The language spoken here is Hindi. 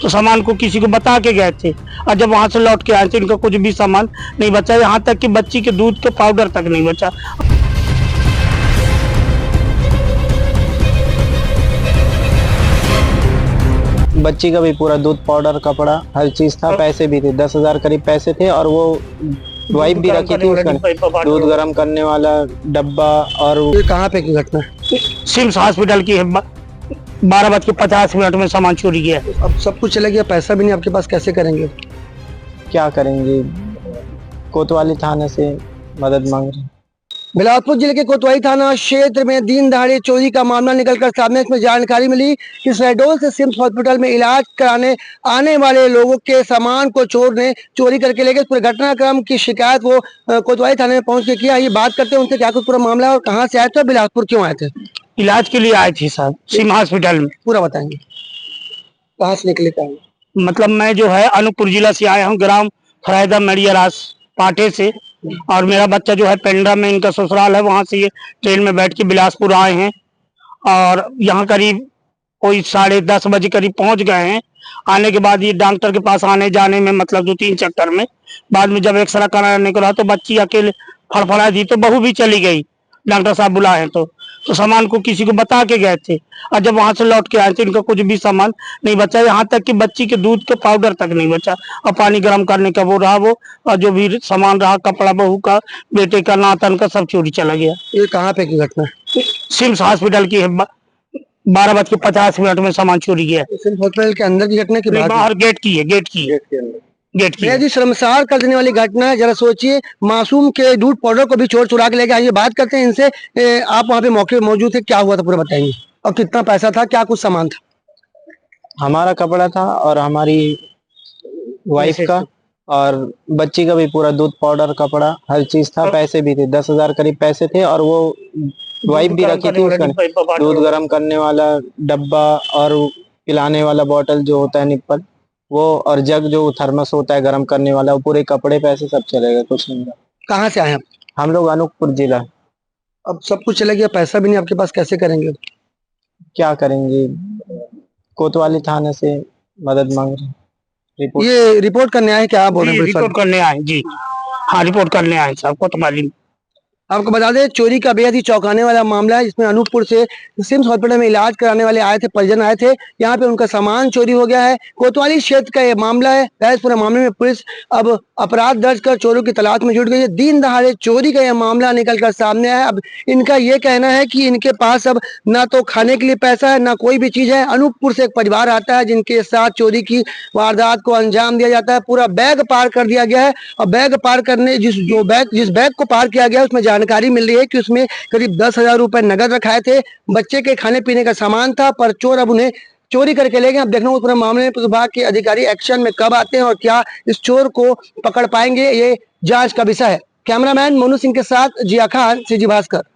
तो सामान को किसी को बता के गए थे, और जब वहां से लौट के आए थे इनका कुछ भी सामान नहीं बचा, यहाँ तक कि बच्ची के दूध के पाउडर तक नहीं बचा। बच्ची का भी पूरा दूध, पाउडर, कपड़ा, हर चीज था। पैसे भी थे, 10,000 करीब पैसे थे, और वो वाइप भी रखी थी उसका, दूध गर्म करने वाला डब्बा। और ये कहाँ पे की घटना है? सिम्स हॉस्पिटल की है। 12:50 में सामान चोरी गया। अब सब कुछ चला गया, पैसा भी नहीं आपके पास, कैसे करेंगे? क्या करेंगे? कोतवाली थाने से मदद मांग रहे हैं। बिलासपुर जिले के कोतवाली थाना क्षेत्र में दिन दहाड़े चोरी का मामला निकलकर सामने। इसमें जानकारी मिली कि शहडोल से सिम्स हॉस्पिटल में इलाज कराने आने वाले लोगों के सामान को चोर ने चोरी करके ले गए। पूरे घटनाक्रम की शिकायत वो कोतवाली थाने में पहुंच के किया। ये बात करते हैं उनसे, क्या कुछ पूरा मामला और कहाँ से आए थे, बिलासपुर क्यों आए थे? इलाज के लिए आए थे साहब, सिम्स हॉस्पिटल में। पूरा बताएंगे, कहाँ से निकले क्या? मतलब मैं जो है अनूपपुर जिला से आया हूँ, ग्राम फरायदा मेड़ियारास पाटे से, और मेरा बच्चा जो है पेंड्रा में इनका ससुराल है, वहां से ये ट्रेन में बैठ के बिलासपुर आए हैं, और यहाँ करीब कोई 10:30 बजे करीब पहुंच गए हैं। आने के बाद ये डॉक्टर के पास आने जाने में मतलब 2-3 चक्कर में, बाद में जब एक्सरे कराने को रहा तो बच्ची अकेले फड़फड़ा दी, तो बहू भी चली गई, डॉक्टर साहब बुलाए तो सामान को किसी को बता के गए थे, और जब वहां से लौट के आए थे इनका कुछ भी सामान नहीं बचा, यहाँ तक कि बच्ची के दूध के पाउडर तक नहीं बचा, और पानी गर्म करने का वो रहा, वो और जो भी सामान रहा, कपड़ा, बहू का, बेटे का, नातन का, सब चोरी चला गया। ये कहाँ पे की घटना है? सिम्स हॉस्पिटल की है। 12:50 में सामान चोरी गया। सिम्स हॉस्पिटल के अंदर की घटना की बात बाहर गेट की है, गेट की है, गेट की है है। जी। शर्मसार कर देने वाली घटना है। जरा सोचिए, मासूम के दूध पाउडर को भी चोर चुरा के ले गए। ये बात करते हैं इनसे। आप वहाँ पे मौके पे मौजूद थे, क्या हुआ था पूरा बताएंगे, और कितना पैसा था, क्या कुछ सामान था? हमारा कपड़ा था और हमारी वाइफ का, और बच्ची का भी पूरा दूध, पाउडर, कपड़ा, हर चीज था। पैसे भी थे, 10,000 करीब पैसे थे, और वो वाइप भी रखी थी उसका, दूध गर्म करने वाला डब्बा, और पिलाने वाला बोतल जो होता है निप्पल, वो, और जग जो थर्मस होता है गर्म करने वाला, वो पूरे कपड़े पैसे सब चले गए, कुछ नहीं रहा। कहाँ से आए आप? हम लोग अनूपपुर जिला। अब सब कुछ चला गया, पैसा भी नहीं आपके पास, कैसे करेंगे? क्या करेंगे? कोतवाली थाने से मदद मांग रहे हैं। रिपोर्ट ये रिपोर्ट करने आए, क्या आप बोल रहे हैं? रिपोर्ट करने आए जी, हाँ रिपोर्ट करने आए साहब कोतवाली। आपको बता दें, चोरी का बेहद ही चौंकाने वाला मामला है, जिसमें अनूपपुर से सिम्स हॉस्पिटल में इलाज कराने वाले आए थे, परिजन आए थे, यहाँ पे उनका सामान चोरी हो गया है। कोतवाली क्षेत्र का ये मामला है। इस पूरे मामले में पुलिस अब अपराध दर्ज कर चोरों की तलाश में जुट गई है। दिन दहाड़े चोरी का यह मामला निकल कर सामने आया। अब इनका ये कहना है कि इनके पास अब ना तो खाने के लिए पैसा है, ना कोई भी चीज है। अनूपपुर से एक परिवार आता है जिनके साथ चोरी की वारदात को अंजाम दिया जाता है। पूरा बैग पार कर दिया गया है, और बैग पार करने जिस बैग को पार किया गया उसमें जानकारी मिल रही है कि उसमें करीब 10,000 रुपए नगद रखाए थे, बच्चे के खाने पीने का सामान था, पर चोर अब उन्हें चोरी करके ले गए। अब देखना पूरे मामले में विभाग के अधिकारी एक्शन में कब आते हैं और क्या इस चोर को पकड़ पाएंगे, ये जांच का विषय है। कैमरामैन मोनू सिंह के साथ जिया खान, सीजी भास्कर।